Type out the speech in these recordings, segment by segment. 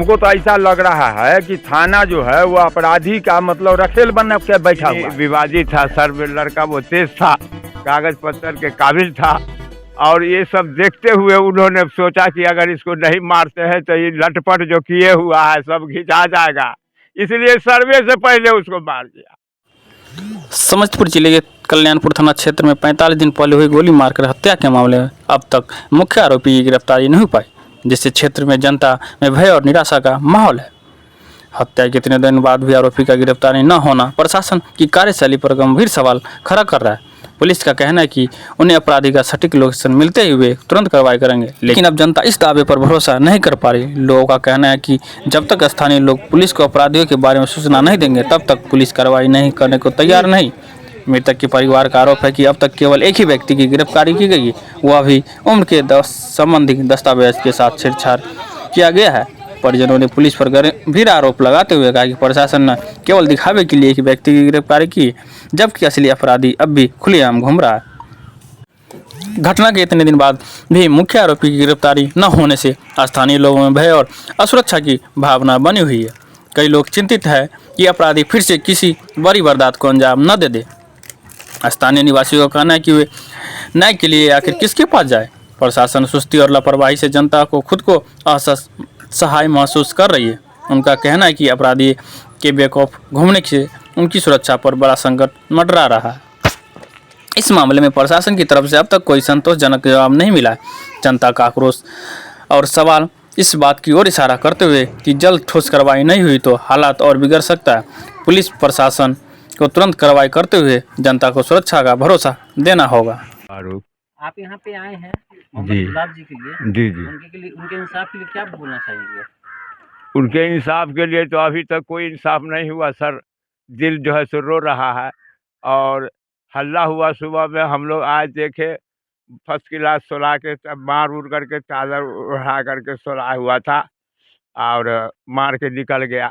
हमको तो ऐसा लग रहा है कि थाना जो है वो अपराधी का मतलब रखेल बन के बैठा हुआ विवादित था। सर लड़का वो तेज था, कागज पत्तर के काबिल था, और ये सब देखते हुए उन्होंने सोचा कि अगर इसको नहीं मारते हैं तो ये लटपट जो किए हुआ है सब घिंचा जाएगा, इसलिए सर्वे से पहले उसको मार दिया। समस्तीपुर जिले के कल्याणपुर थाना क्षेत्र में 45 दिन पहले हुई गोली मारकर हत्या के मामले में अब तक मुख्य आरोपी की गिरफ्तारी नहीं हो पाई, जिससे क्षेत्र में जनता में भय और निराशा का माहौल है। हत्या के इतने दिन बाद भी आरोपी का गिरफ्तारी न होना प्रशासन की कार्यशैली पर गंभीर सवाल खड़ा कर रहा है। पुलिस का कहना है कि उन्हें अपराधी का सटीक लोकेशन मिलते ही वे तुरंत कार्रवाई करेंगे, लेकिन अब जनता इस दावे पर भरोसा नहीं कर पा रही। लोगों का कहना है कि जब तक स्थानीय लोग पुलिस को अपराधियों के बारे में सूचना नहीं देंगे तब तक पुलिस कार्रवाई नहीं करने को तैयार नहीं। मृतक के परिवार का आरोप है कि अब तक केवल एक ही व्यक्ति की गिरफ्तारी की गई है, वह भी उम्र के संबंधी दस्तावेज के साथ छेड़छाड़ किया गया है। परिजनों ने पुलिस पर गंभीर आरोप लगाते हुए कहा कि प्रशासन ने केवल दिखावे के लिए एक व्यक्ति की गिरफ्तारी की, जबकि असली अपराधी अब भी खुलेआम घूम रहा है। घटना के इतने दिन बाद भी मुख्य आरोपी की गिरफ्तारी न होने से स्थानीय लोगों में भय और असुरक्षा की भावना बनी हुई है। कई लोग चिंतित है कि अपराधी फिर से किसी बड़ी वारदात को अंजाम न दे दे। स्थानीय निवासियों का कहना है कि वे न्याय के लिए आखिर किसके पास जाए। प्रशासन सुस्ती और लापरवाही से जनता को खुद को असहाय महसूस कर रही है। उनका कहना है कि अपराधी के बेखौफ घूमने से उनकी सुरक्षा पर बड़ा संकट मंडरा रहा है। इस मामले में प्रशासन की तरफ से अब तक कोई संतोषजनक जवाब नहीं मिला है। जनता का आक्रोश और सवाल इस बात की ओर इशारा करते हुए कि जल्द ठोस कार्रवाई नहीं हुई तो हालात और बिगड़ सकता है। पुलिस प्रशासन को तुरंत कार्रवाई करते हुए जनता को सुरक्षा का भरोसा देना होगा। आप यहाँ पे आए हैं जी गुलाब जी के लिए, जी जी उनके इंसाफ के लिए क्या बोलना चाहिए? उनके इंसाफ के लिए तो अभी तक कोई इंसाफ नहीं हुआ सर। दिल जो है सो रो रहा है, और हल्ला हुआ सुबह में, हम लोग आए देखे फर्स्ट क्लास सुला के मार उड़ करके चादर उड़ा करके सुला हुआ था और मार के निकल गया।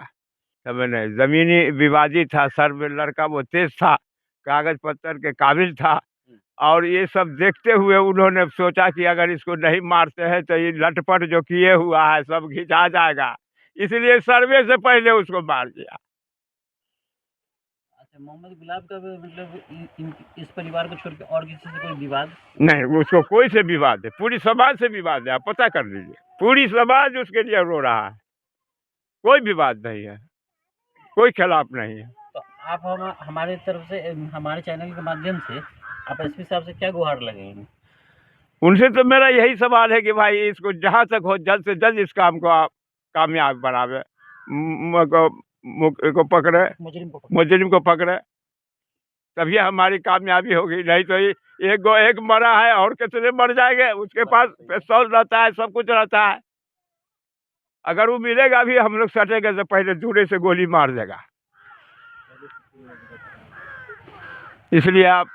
समझे, ज़मीनी विवादित था। सर लड़का वो तेज था, कागज पत्तर के काबिल था, और ये सब देखते हुए उन्होंने सोचा कि अगर इसको नहीं मारते हैं तो ये लटपट जो किए हुआ है सब घिंचा जाएगा, इसलिए सर्वे से पहले उसको मार दिया। अच्छा, मोहम्मद गुलाब का मतलब इस परिवार को छोड़ के और किसी से कोई विवाद नहीं, उसको कोई से विवाद है, पूरी समाज से विवाद है। आप पता कर लीजिए, पूरी समाज उसके लिए रो रहा है। कोई विवाद नहीं है, कोई खिलाफ नहीं है। तो आप हमारे तरफ से, हमारे चैनल के माध्यम से आप एसपी साहब से क्या गुहार लगेंगे? उनसे तो मेरा यही सवाल है कि भाई इसको जहाँ तक हो जल्द से जल्द इस काम को आप कामयाब बनावे, को पकड़े, मुजरिम को पकड़े, तभी हमारी कामयाबी होगी। नहीं तो एक मरा है और कितने मर जाएंगे। उसके पास पिस्तौल रहता है, सब कुछ रहता है। अगर वो मिलेगा भी, हम लोग सटेंगे तो पहले दूरे से गोली मार देगा। इसलिए आप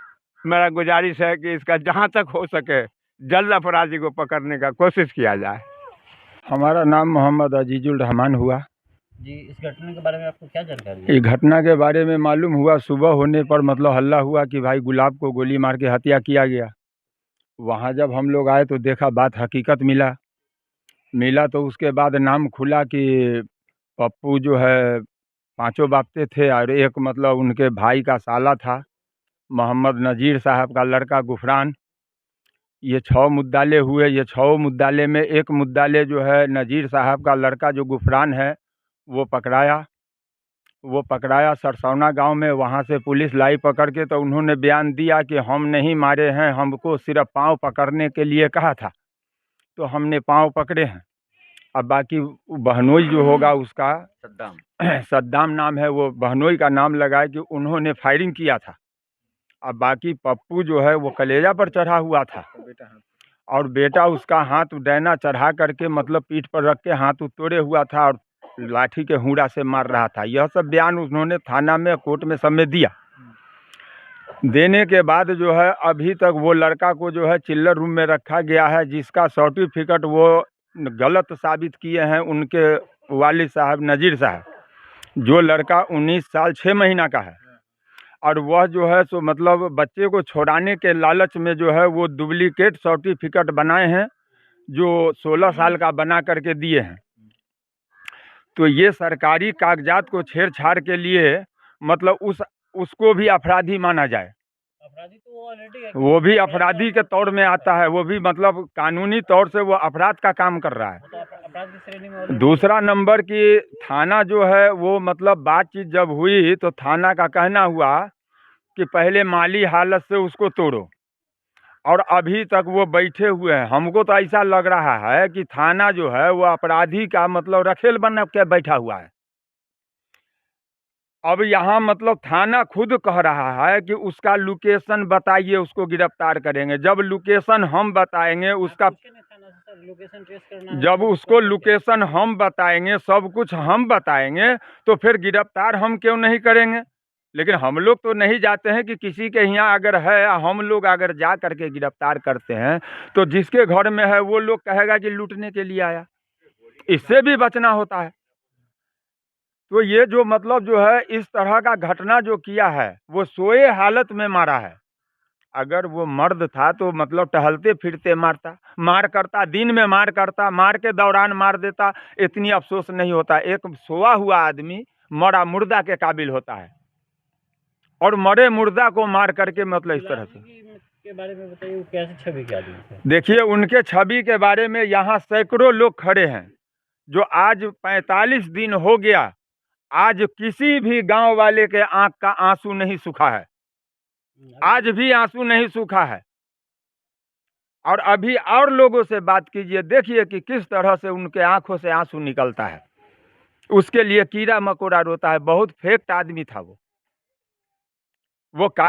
मेरा गुजारिश है कि इसका जहाँ तक हो सके जल्द अपराधी को पकड़ने का कोशिश किया जाए। हमारा नाम मोहम्मद अजीजुल रहमान हुआ जी। इस घटना के बारे में आपको क्या जानकारी है? इस घटना के बारे में मालूम हुआ सुबह होने पर, मतलब हल्ला हुआ कि भाई गुलाब को गोली मार के हत्या किया गया। वहाँ जब हम लोग आए तो देखा बात हकीकत मिला तो उसके बाद नाम खुला कि पप्पू जो है 5 बापते थे, और एक मतलब उनके भाई का साला था मोहम्मद नज़ीर साहब का लड़का गुफरान। ये 6 मुद्दाले हुए। ये 6 मुद्दाले में एक मुद्दाले जो है नज़ीर साहब का लड़का जो गुफरान है वो पकड़ाया सरसौना गांव में। वहां से पुलिस लाई पकड़ के, तो उन्होंने बयान दिया कि हम नहीं मारे हैं, हमको सिर्फ पाँव पकड़ने के लिए कहा था, तो हमने पाँव पकड़े हैं। अब बाकी बहनोई जो होगा उसका सद्दाम नाम है, वो बहनोई का नाम लगाए कि उन्होंने फायरिंग किया था। अब बाकी पप्पू जो है वो कलेजा पर चढ़ा हुआ था, और बेटा उसका हाथ डैना चढ़ा करके मतलब पीठ पर रख के हाथ तोड़े हुआ था और लाठी के हुड़ा से मार रहा था। यह सब बयान उन्होंने थाना में, कोर्ट में सब में दिया। देने के बाद जो है अभी तक वो लड़का को जो है चिल्लर रूम में रखा गया है, जिसका सर्टिफिकेट वो गलत साबित किए हैं उनके वालिद साहब नज़ीर साहब। जो लड़का 19 साल 6 महीना का है, और वह जो है सो मतलब बच्चे को छोड़ाने के लालच में जो है वो डुप्लीकेट सर्टिफिकेट बनाए हैं, जो 16 साल का बना करके दिए हैं। तो ये सरकारी कागजात को छेड़छाड़ के लिए मतलब उसको भी अपराधी माना जाए। अपराधी तो वो ऑलरेडी है, वो भी अपराधी के तौर में आता है, वो भी मतलब कानूनी तौर से वो अपराध का काम कर रहा है। वो तो अपराध की श्रेणी में already दूसरा नंबर की थाना जो है वो मतलब बातचीत जब हुई तो थाना का कहना हुआ कि पहले माली हालत से उसको तोड़ो, और अभी तक वो बैठे हुए हैं। हमको तो ऐसा लग रहा है कि थाना जो है वो अपराधी का मतलब रखेल बन के बैठा हुआ है। अब यहाँ मतलब थाना खुद कह रहा है कि उसका लोकेशन बताइए, उसको गिरफ्तार करेंगे। जब लोकेशन हम बताएंगे उसका, पूछे नहीं थाना से सर लोकेशन ट्रेस करना है, जब तो उसको क्या? लोकेशन हम बताएंगे, सब कुछ हम बताएंगे, तो फिर गिरफ्तार हम क्यों नहीं करेंगे। लेकिन हम लोग तो नहीं जाते हैं कि किसी के यहाँ अगर है, हम लोग अगर जा करके गिरफ्तार करते हैं तो जिसके घर में है वो लोग कहेगा कि लूटने के लिए आया। इससे भी बचना होता है। तो ये जो मतलब जो है इस तरह का घटना जो किया है वो सोए हालत में मारा है। अगर वो मर्द था तो मतलब टहलते फिरते मारता, मार करता, दिन में मार करता, मार के दौरान मार देता, इतनी अफसोस नहीं होता। एक सोया हुआ आदमी मरा मुर्दा के काबिल होता है, और मरे मुर्दा को मार करके मतलब इस तरह से। के बारे में बताइए, वो कैसे छवि के आदमी थे? देखिए उनके छवि के बारे में यहाँ सैकड़ों लोग खड़े हैं जो आज 45 दिन हो गया, आज किसी भी गांव वाले के आंख का आंसू नहीं सूखा है, आज भी आंसू नहीं सूखा है। और अभी और लोगों से बात कीजिए, देखिए कि किस तरह से उनके आंखों से आंसू निकलता है। उसके लिए कीड़ा मकोड़ा रोता है। बहुत फेक्ट आदमी था वो का